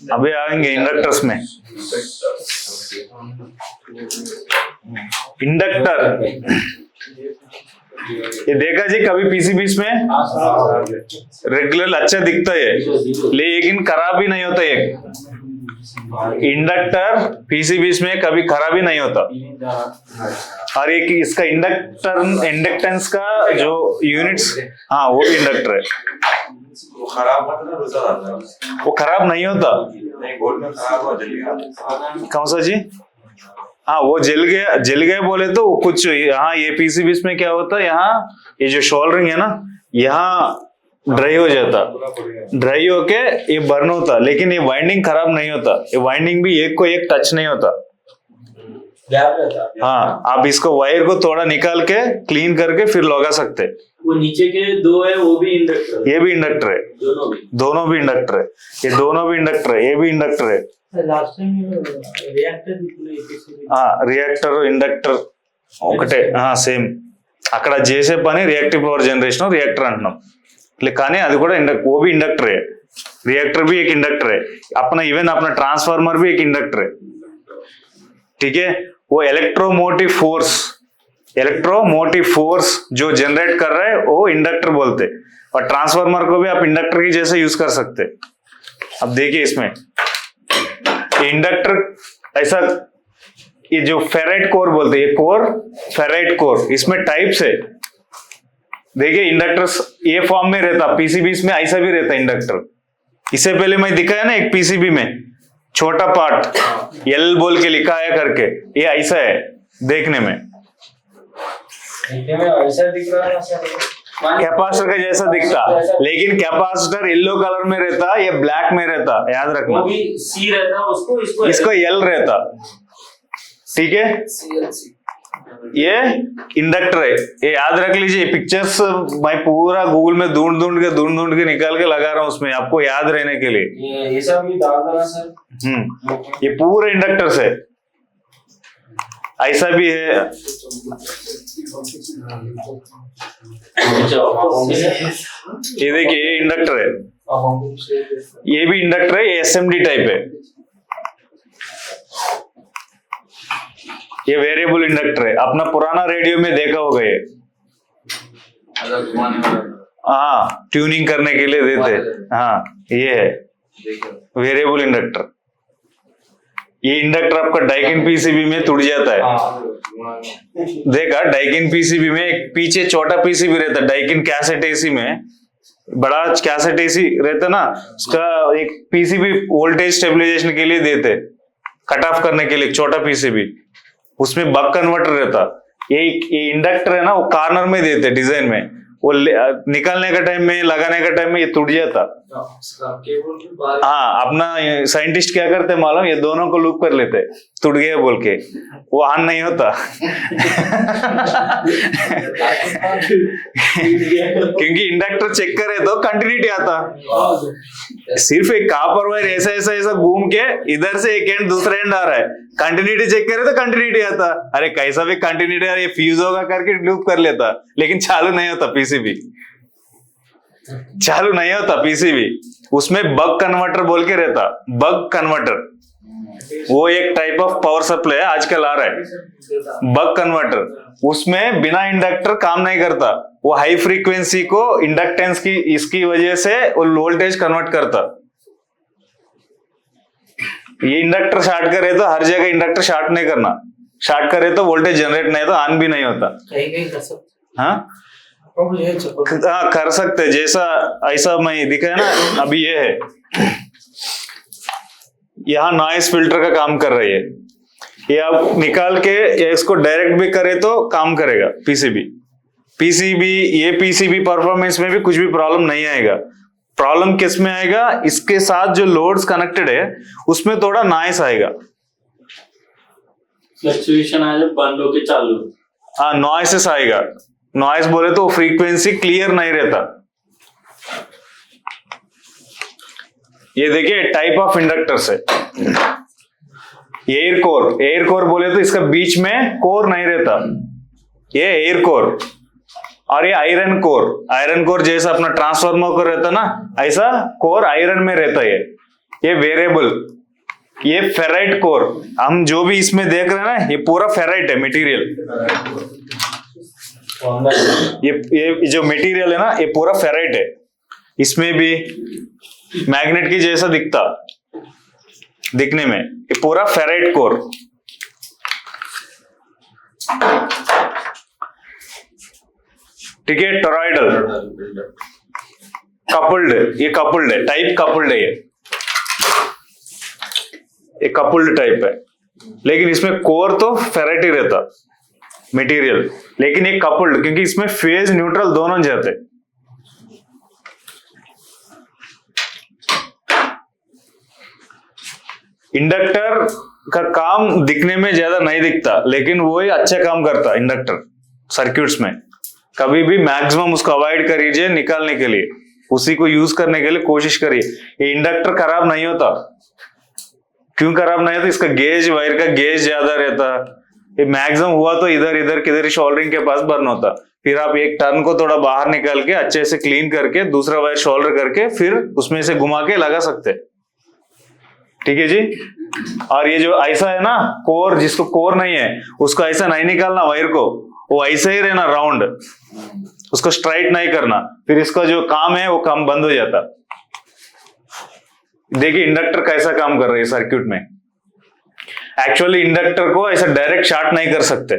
अभी आएंगे इंडक्टर्स में। इंडक्टर ये देखा जी कभी पीसीबीस में रेगुलर अच्छा दिखता है लेकिन खराब भी नहीं होता। एक इंडक्टर पीसीबीस में कभी खराब ही नहीं होता। और एक इसका इंडक्टेंस का जो यूनिट्स, हाँ वो भी इंडक्टर है, वो खराब नहीं होता। कौन सा जी? हाँ वो जल गया बोले तो कुछ यहाँ ये पीसीबीस में क्या होता है, यहाँ ये जो सोल्डरिंग है ना यहाँ ड्राई हो जाता, ड्राई होके ये बर्न होता, लेकिन ये वाइंडिंग खराब नहीं होता। ये वाइंडिंग भी एक को एक टच नहीं होता। हाँ आप इसको वायर को थोड़ा निकाल के क्लीन करके फिर लगा सकते। वो नीचे के दो है वो भी इंडक्टर, ये भी इंडक्टर है, दोनों भी इंडक्टर है, ये दोनों भी इंडक्टर है, ये भी इंडक्टर है। लास्ट टाइम रिएक्टर, हाँ रिएक्टर इंडक्टर ఒకటే, సేమ్ అక్కడ చేసే పని రియాక్టివ్ పవర్ जनरेशन रिएक्टर అంటున్నాం। కానీ అది కూడా वो भी इंडक्टर है, रिएक्टर भी एक इंडक्टर है, अपना इवन अपना ट्रांसफार्मर भी एक इंडक्टर है। ठीक है, वो इलेक्ट्रोमोटिव फोर्स जो जनरेट कर रहा है वो इंडक्टर बोलते, और ट्रांसफार्मर को भी आप इंडक्टर की जैसे यूज कर सकते। अब देखिए इसमें इंडक्टर ऐसा, ये जो फेराइट कोर बोलते हैं, ये कोर फेराइट कोर, इसमें टाइप्स है। देखिए इंडक्टर्स ये फॉर्म में रहता, पीसीबीस में ऐसा भी रहता इंडक्टर। इससे पहले मैं दिखाया ना एक पीसीबी में छोटा पार्ट एल बोल के लिखा है करके, ये ऐसा है देखने में, ऐसा दिख रहा है कैपेसिटर का जैसा दिखता, लेकिन कैपेसिटर येलो कलर में रहता, ये ब्लैक में रहता, याद रखना। वो भी सी रहता, इसको एल रहता। ठीक है, ये इंडक्टर है, ये याद रख लीजिए। पिक्चर्स मैं पूरा गूगल में ढूंढ के निकाल के लगा रहा हूँ उसमें, आपको याद रहने के लिए। ये सब भी डाल देना सर। ये पूरे इंडक्टर से ऐसा भी है। ये देखिए ये इंडक्टर है, ये भी इंडक्टर है, ये एसएमडी टाइप है। ये वेरिएबल इंडक्टर है, अपना पुराना रेडियो में देखा होगा ये। हाँ ट्यूनिंग करने के लिए देते। हाँ ये है वेरिएबल इंडक्टर। ये इंडक्टर आपका डाइकिन पीसीबी में टूट जाता है। देखा डाइकिन पीसीबी में एक पीछे छोटा पीसीबी रहता है, डाइकिन कैसेट एसी में बड़ा कैसेट एसी रहता ना, उसका एक पीसीबी वोल्टेज स्टेबलाइजेशन के लिए देते, कट ऑफ करने के लिए छोटा पीसीबी, उसमें बक कन्वर्टर रहता। ये इंडक्टर है ना, वो कॉर्नर में देते डिजाइन में, वो निकालने का टाइम में, लगाने का टाइम में ये टूट जाता। हाँ अपना साइंटिस्ट क्या करते मालूम, ये दोनों को लूप कर लेते, टूट गया बोल के, वो ऑन नहीं होता। क्योंकि इंडक्टर चेक करे तो कंटिन्यूटी आता। सिर्फ एक कॉपर वायर ऐसा घूम के इधर से एक एंड दूसरा एंड आ रहा है, कंटिन्यूटी चेक करे तो कंटिन्यूटी आता। अरे कैसा भी कंटिन्यूटी आ रही है, फ्यूज होगा करके लूप कर लेता, लेकिन चालू नहीं होता पीसीबी, चालू नहीं होता पीसीबी। उसमें बक कन्वर्टर बोल के रहता, बक कन्वर्टर, वो एक टाइप ऑफ पावर सप्लाई आजकल आ रहा है, बक कन्वर्टर। उसमें बिना इंडक्टर काम नहीं करता, वो हाई फ्रीक्वेंसी को इंडक्टेंस की इसकी वजह से वो वोल्टेज कन्वर्ट करता। ये इंडक्टर शॉर्ट करे तो हर जगह इंडक्टर शॉर्ट नहीं करना, शॉर्ट करे तो वोल्टेज जनरेट नहीं, तो ऑन भी नहीं होता। हाँ कर सकते, जैसा ऐसा मैं दिखाया ना अभी, ये है यहाँ नॉइस फिल्टर का काम कर रही है, ये आप निकाल के या इसको डायरेक्ट भी करे तो काम करेगा पीसीबी। ये पीसीबी परफॉर्मेंस में भी कुछ भी प्रॉब्लम नहीं आएगा। प्रॉब्लम किस में आएगा, इसके साथ जो लोड्स कनेक्टेड है उसमें थोड़ा नॉइस आएगा, फ्लक्चुएशन आएगा, बंद होके चालू। हाँ नॉइसेस आएगा, नॉइस बोले तो फ्रीक्वेंसी क्लियर नहीं रहता। ये देखिए टाइप ऑफ इंडक्टर्स है। एयर कोर बोले तो इसका बीच में कोर नहीं रहता, ये एयर कोर। और ये आयरन कोर जैसा अपना ट्रांसफार्मर को रहता ना, ऐसा कोर आयरन में रहता है। ये वेरिएबल, ये फेराइट कोर। हम जो भी इसमें देख रहे हैं ना, ये पूरा फेराइट है मटेरियल। ये जो मटेरियल है ना, ये पूरा फेराइट है। इसमें भी मैग्नेट की जैसा दिखने में, ये पूरा फेराइट कोर। ठीक है, टॉरॉइडल कपल्ड, ये कपल्ड है, टाइप कपल्ड है, ये कपल्ड टाइप है। लेकिन इसमें कोर तो फेराइट ही रहता मटेरियल, लेकिन ये कपल्ड, क्योंकि इसमें फेज न्यूट्रल दोनों जाते। इंडक्टर का काम दिखने में ज्यादा नहीं दिखता, लेकिन वो ही अच्छा काम करता इंडक्टर सर्किट्स में। कभी भी मैक्सिमम उसको अवॉइड करिए निकालने के लिए, उसी को यूज करने के लिए कोशिश करिए। ये इंडक्टर खराब नहीं होता। क्यों खराब नहीं होता? इसका गेज, वायर का गेज ज्यादा रहता। ये मैक्सिमम हुआ तो इधर इधर किधर शोल्डरिंग के पास बर्न होता। फिर आप एक टर्न को थोड़ा बाहर निकाल के अच्छे से क्लीन करके दूसरा वायर शोल्डर करके फिर उसमें से घुमा के लगा सकते। ठीक है जी। और ये जो ऐसा है ना कोर, जिसको कोर नहीं है उसको ऐसा नहीं निकालना वायर को, वो ऐसे ही रहना राउंड, उसको स्ट्राइट नहीं करना। फिर इसका जो काम है वो काम बंद हो जाता। देखिए इंडक्टर कैसा काम कर रहा है सर्किट में। एक्चुअली इंडक्टर को ऐसा डायरेक्ट शॉर्ट नहीं कर सकते।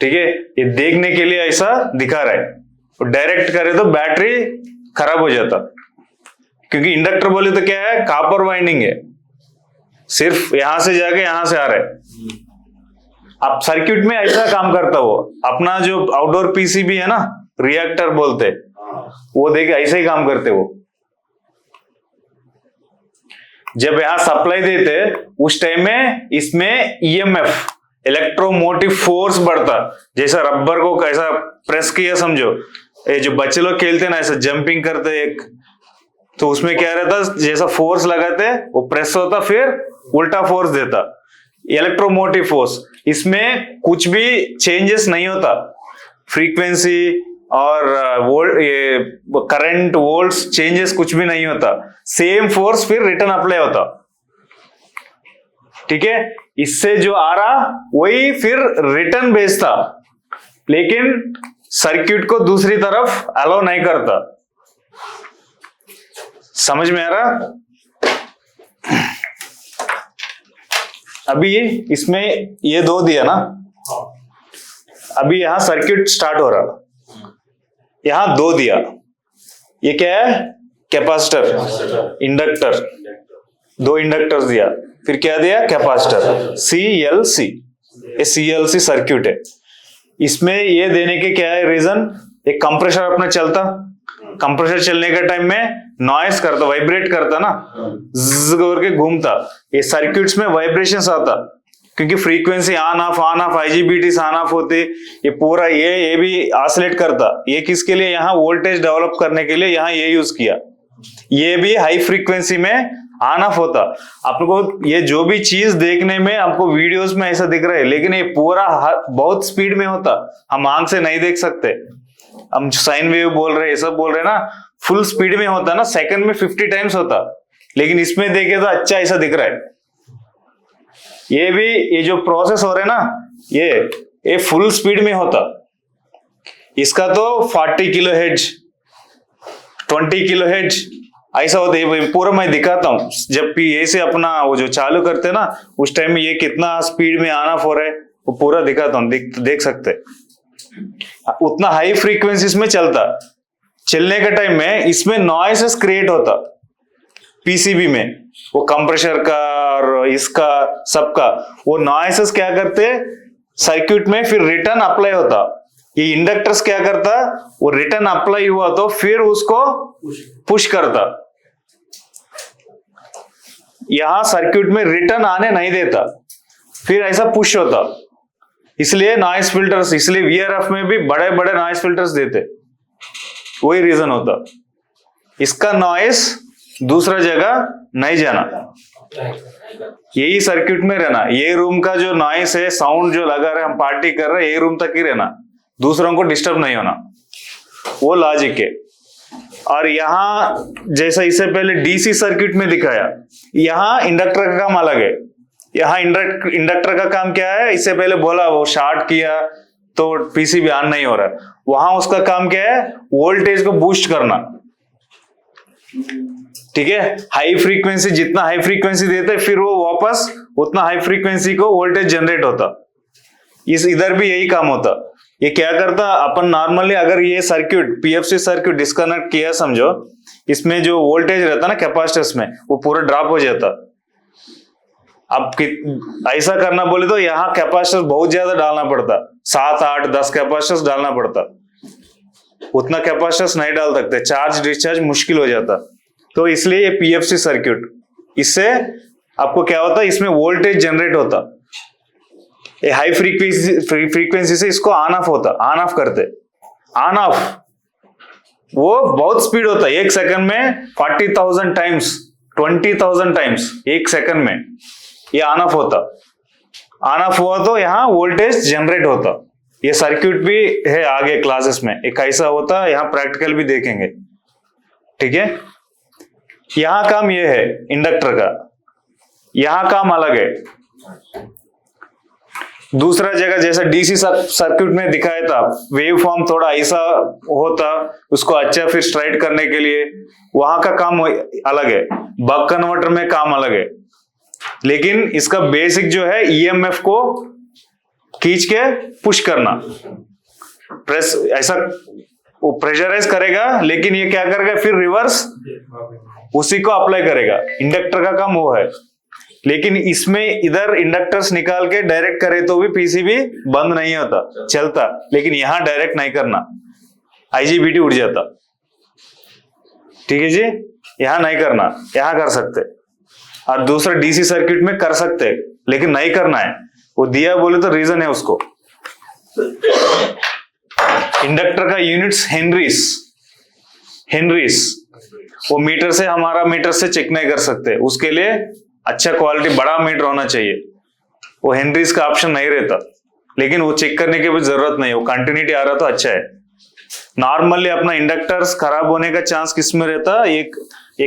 ठीक है, ये देखने के लिए ऐसा दिखा रहा है। डायरेक्ट करे तो बैटरी खराब हो जाता, क्योंकि इंडक्टर बोले तो क्या है, कॉपर वाइंडिंग है, सिर्फ यहां से जाके यहां से आ रहा है। अब सर्किट में ऐसा काम करता वो। अपना जो आउटडोर पीसीबी है ना, रिएक्टर बोलते, वो देखे ऐसे ही काम करते वो। जब यहां सप्लाई देते उस टाइम में इसमें ईएमएफ, इलेक्ट्रोमोटिव फोर्स बढ़ता। जैसा रबर को कैसा प्रेस किया समझो, ये जो बच्चे लोग खेलते ना ऐसा जंपिंग करते एक, तो उसमें क्या रहता, जैसा फोर्स लगाते वो प्रेस होता, फिर उल्टा फोर्स देता, इलेक्ट्रोमोटिव फोर्स। इसमें कुछ भी चेंजेस नहीं होता, फ्रीक्वेंसी और वोल्ट, ये करंट, वोल्ट्स चेंजेस कुछ भी नहीं होता। सेम फोर्स फिर रिटर्न अप्लाई होता। ठीक है, इससे जो आ रहा वही फिर रिटर्न भेजता, लेकिन सर्किट को दूसरी तरफ अलाउ नहीं करता। समझ में आ रहा? अभी इसमें ये दो दिया ना, अभी यहां सर्किट स्टार्ट हो रहा, यहां दो दिया। ये क्या है? कैपेसिटर, इंडक्टर, दो इंडक्टर्स दिया, फिर क्या दिया? Capacitor, CLC। ये CLC सर्किट है। इसमें ये देने के क्या है रीजन? एक कंप्रेसर अपना चलता, कंप्रेसर चलने के टाइम में नॉइस करता, वाइब्रेट करता ना, ज़ करके घूमता। ये सर्किट्स में वाइब्रेशंस आता, क्योंकि frequency on off IGBTs on off होते। ये पूरा ये भी ऑसिलेट करता। ये किसके लिए? यहाँ वोल्टेज डेवलप करने के लिए यहाँ ये यूज किया। ये भी हाई फ्रीक्वेंसी में ऑन ऑफ होता। आपको ये जो भी चीज देखने में आपको वीडियोस में ऐसा दिख रहा है, लेकिन ये पूरा बहुत स्पीड में होता, हम आंख से नहीं देख सकते। हम साइन वेव बोल रहे हैं, सब बोल रहे हैं ना, फुल स्पीड में होता ना, सेकंड में 50 टाइम्स होता, लेकिन इसमें देखे तो अच्छा ऐसा दिख रहा है। ये भी, ये जो प्रोसेस हो रहा है ना, ये फुल स्पीड में होता। इसका तो 40 किलो हेर्ट्ज, 20 किलो हेर्ट्ज ऐसा होता है। पूरा मैं दिखाता हूँ, जब भी ऐसे अपना वो जो चालू करते ना, उस टाइम में ये कितना स्पीड में ऑन ऑफ हो रहा है वो पूरा दिखाता हूँ, देख सकते। उतना हाई फ्रीक्वेंसीज में चलता। चलने के टाइम में इसमें नॉइसेस क्रिएट होता पीसीबी में, वो कंप्रेसर का और इसका सबका। वो नॉइसेस क्या करते सर्किट में, फिर रिटर्न अप्लाई होता। ये इंडक्टर्स क्या करता, वो रिटर्न अप्लाई हुआ तो फिर उसको पुश करता। यहां सर्किट में रिटर्न आने नहीं देता, फिर ऐसा पुश होता। इसलिए नॉइस फिल्टर्स, इसलिए VRF में भी बड़े बड़े नॉइस फिल्टर्स देते, वही रीजन होता। इसका नॉइस दूसरा जगह नहीं जाना, यही सर्किट में रहना। ये रूम का जो नॉइस है, साउंड जो लगा रहे, हम पार्टी कर रहे, ये रूम तक ही रहना, दूसरों को डिस्टर्ब नहीं होना, वो लॉजिक है। और यहाँ जैसा इससे पहले डीसी सर्किट में दिखाया, यहाँ इंडक्टर का काम अलग है। यहाँ इंडक्टर का काम क्या है, इससे पहले बोला वो शॉर्ट किया तो पीसीबी ऑन नहीं हो रहा है। वहां उसका काम क्या है, वोल्टेज को बूस्ट करना। ठीक है, हाई फ्रीक्वेंसी, जितना हाई फ्रीक्वेंसी देते फिर वो वापस उतना हाई फ्रीक्वेंसी को वोल्टेज जनरेट होता। इधर भी यही काम होता। ये क्या करता, अपन नॉर्मली अगर ये सर्किट पीएफसी सर्किट डिस्कनेक्ट किया समझो, इसमें जो वोल्टेज रहता ना कैपेसिटर्स में, वो पूरा ड्रॉप हो जाता। अब ऐसा करना बोले तो यहाँ कैपेसिटर बहुत ज्यादा डालना पड़ता, 7, 8, 10 कैपेसिटर्स डालना पड़ता। उतना कैपेसिटर्स नहीं डाल सकते, चार्ज डिस्चार्ज मुश्किल हो जाता। तो इसलिए ये पीएफसी सर्किट, इससे आपको क्या होता, इसमें वोल्टेज जनरेट होता। ये हाई फ्रीक्वेंसी से इसको ऑन ऑफ होता, ऑन ऑफ करते, ऑन ऑफ वो बहुत स्पीड होता है। 1 सेकंड में 40,000 टाइम्स, 20,000 टाइम्स 1 सेकंड में ये ऑन ऑफ होता। ऑन ऑफ हुआ तो यहाँ वोल्टेज जनरेट होता। ये सर्किट भी है आगे क्लासेस में, एक ऐसा होता है, यहाँ प्रैक्टिकल भी देखेंगे। ठीक है, यहाँ काम ये है इंडक्टर का, यहाँ काम अलग है। दूसरा जगह जैसा डीसी सर्किट में दिखाया था, वेव फॉर्म थोड़ा ऐसा होता, उसको अच्छा फिर स्ट्राइट करने के लिए वहां का काम अलग है। बक कन्वर्टर में काम अलग है, लेकिन इसका बेसिक जो है ईएमएफ को खींच के पुश करना, प्रेस ऐसा वो प्रेशराइज करेगा, लेकिन ये क्या करेगा फिर रिवर्स उसी को अप्लाई करेगा। इंडक्टर का काम वो है। लेकिन इसमें इधर इंडक्टर्स निकाल के डायरेक्ट करे तो भी पीसीबी बंद नहीं होता, चलता। लेकिन यहां डायरेक्ट नहीं करना, आईजीबीटी उड़ जाता। ठीक है जी, यहां नहीं करना, यहां कर सकते। और दूसरा डीसी सर्किट में कर सकते, लेकिन नहीं करना है। वो दिया बोले तो रीजन है उसको। इंडक्टर का यूनिट्स हेनरीस, वो मीटर से, हमारा मीटर से चेक नहीं कर सकते, उसके लिए अच्छा क्वालिटी बड़ा मीटर होना चाहिए। वो हेनरीज का ऑप्शन नहीं रहता, लेकिन वो चेक करने की भी जरूरत नहीं है, वो कंटिन्यूटी आ रहा तो अच्छा है। नॉर्मली अपना इंडक्टर्स खराब होने का चांस किस में रहता, एक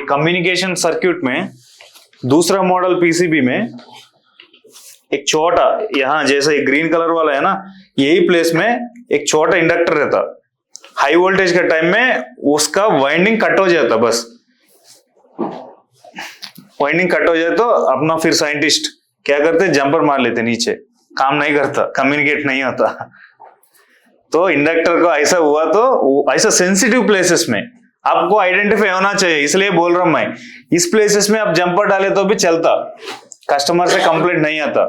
कम्युनिकेशन सर्किट में, दूसरा मॉडल पीसीबी में एक छोटा, यहाँ जैसे ये ग्रीन कलर वाला है ना, यही प्लेस में एक छोटा इंडक्टर रहता। हाई वोल्टेज के टाइम में उसका वाइंडिंग कट हो जाता, बस वाइंडिंग कट हो जाए तो अपना फिर साइंटिस्ट क्या करते, जंपर मार लेते नीचे, काम नहीं करता, कम्युनिकेट नहीं होता। तो इंडक्टर को ऐसा हुआ तो ऐसा सेंसिटिव प्लेसेस में आपको आइडेंटिफाई होना चाहिए। इसलिए बोल रहा हूं मैं, इस प्लेसेस में आप जंपर डाले तो भी चलता, कस्टमर से कंप्लेंट नहीं आता।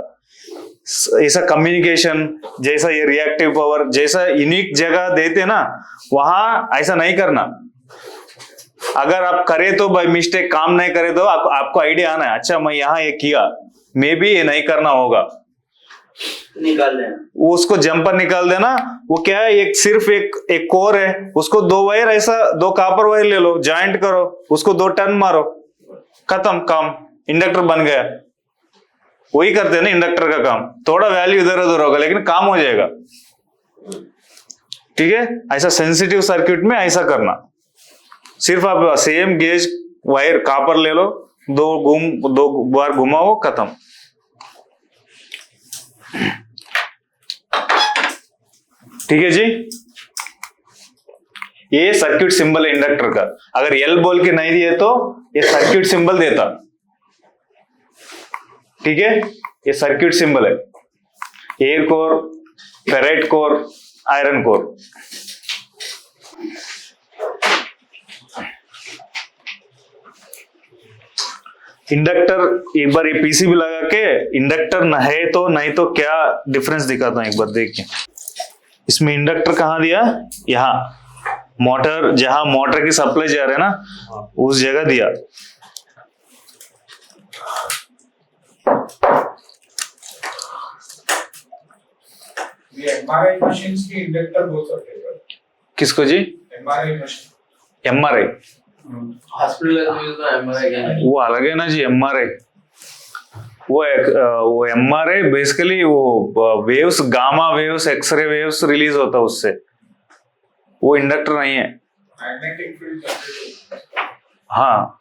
ऐसा कम्युनिकेशन जैसा ये रिएक्टिव पावर जैसा यूनिक जगह देते ना, वहां ऐसा नहीं करना। अगर आप करे तो बाय मिस्टेक काम नहीं करे तो आपको आइडिया आना है, अच्छा मैं यहाँ ये किया, मे बी ये नहीं करना होगा, निकाल देना, वो उसको जंपर निकाल देना। वो क्या है, सिर्फ एक कोर है, उसको 2 वायर, ऐसा 2 कॉपर वायर ले लो, जॉइंट करो, उसको 2 टर्न मारो, खत्म काम, इंडक्टर बन गया। वही करते हैं ना इंडक्टर का काम, थोड़ा वैल्यू इधर उधर होगा लेकिन काम हो जाएगा। ठीक है, ऐसा सेंसिटिव सर्किट में ऐसा करना। सिर्फ आप सेम गेज वायर कॉपर ले लो, 2 बार घुमाओ, खत्म। ठीक है जी, ये सर्किट सिंबल है इंडक्टर का। अगर एल बोल के नहीं दिए तो ये सर्किट सिंबल देता। ठीक है, ये सर्किट सिंबल है, air core, ferrite core, iron core. Inductor, एक बार ये पीसीबी लगा के इंडक्टर न है तो नहीं तो क्या डिफरेंस दिखाता हूं, एक बार देखिए। इसमें इंडक्टर कहाँ दिया, यहाँ मोटर, जहां मोटर की सप्लाई जा रहा है ना, उस जगह दिया। एमआरआई मशीन की इंडक्टर बोल सकते हैं। किसको जी? MRI machine. MRI hospital MRI वो अलग है ना जी। एमआरआई वो एमआरआई बेसिकली वो waves, gamma waves, x-ray waves release होता है उससे, वो इंडक्टर नहीं है। मैग्नेटिक फील्ड हाँ,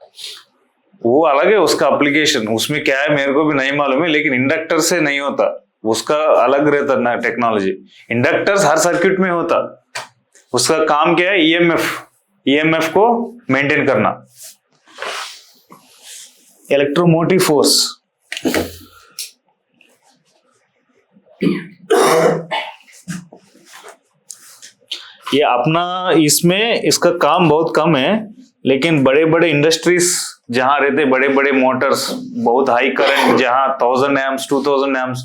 वो अलग है उसका एप्लीकेशन, उसमें क्या है मेरे को भी नहीं मालूम है, लेकिन इंडक्टर से नहीं होता, उसका अलग रहता ना टेक्नोलॉजी। इंडक्टर्स हर सर्किट में होता, उसका काम क्या है, ईएमएफ को मेंटेन करना, इलेक्ट्रोमोटिव फोर्स। ये अपना इसमें इसका काम बहुत कम है, लेकिन बड़े बड़े इंडस्ट्रीज जहां रहते, बड़े बड़े मोटर्स, बहुत हाई करंट, जहां 1000 एम्प्स 2000 एम्प्स,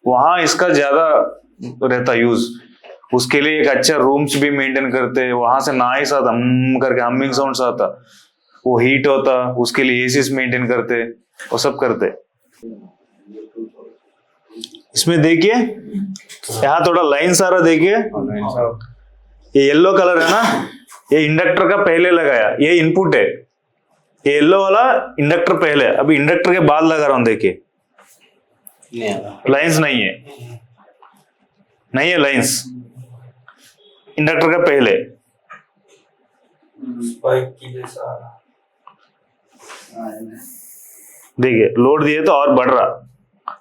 वहां इसका ज्यादा रहता यूज। उसके लिए एक अच्छा रूम्स भी मेंटेन करते, वहां से नॉइस आता, करके हमिंग साउंड्स आता, वो हीट होता, उसके लिए एसीस मेंटेन करते, वो सब करते। इसमें देखिए यहाँ थोड़ा लाइन सारा देखिए, ये येलो कलर है ना, ये इंडक्टर का पहले लगाया, ये इनपुट है, ये येलो वाला इंडक्टर पहले, अभी इंडक्टर के बाद लगा रहा हूं, देखिए लाइंस नहीं है लाइंस, इंडक्टर का पहले। देखिए लोड दिए तो और बढ़ रहा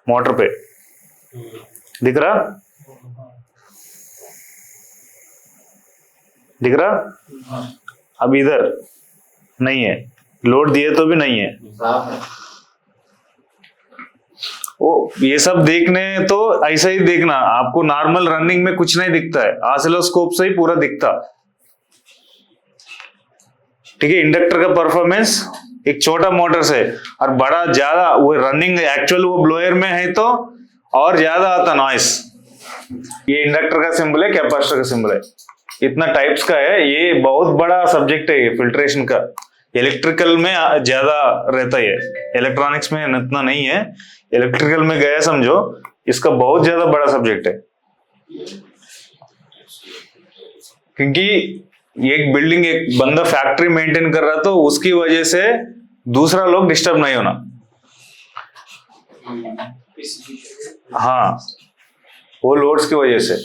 मोटर पे, दिख रहा अब इधर नहीं है, लोड दिए तो भी नहीं है। वो ये सब देखने तो ऐसा ही देखना, आपको नॉर्मल रनिंग में कुछ नहीं दिखता है, ऑसिलोस्कोप से ही पूरा दिखता। ठीक है, इंडक्टर का परफॉर्मेंस एक छोटा मोटर से और बड़ा ज्यादा, वो रनिंग एक्चुअल वो ब्लोअर में है तो और ज्यादा आता नॉइस। ये इंडक्टर का सिंबल है, कैपेसिटर का सिंबल है, इतना टाइप्स का है, ये बहुत बड़ा सब्जेक्ट है ये फिल्ट्रेशन का। इलेक्ट्रिकल में ज्यादा रहता है, इलेक्ट्रॉनिक्स में इतना नहीं है, इलेक्ट्रिकल में गया समझो, इसका बहुत ज्यादा बड़ा सब्जेक्ट है। क्योंकि एक बिल्डिंग, एक बंदा फैक्ट्री मेंटेन कर रहा तो उसकी वजह से दूसरा लोग डिस्टर्ब नहीं होना। हाँ, वो लोड्स की वजह से।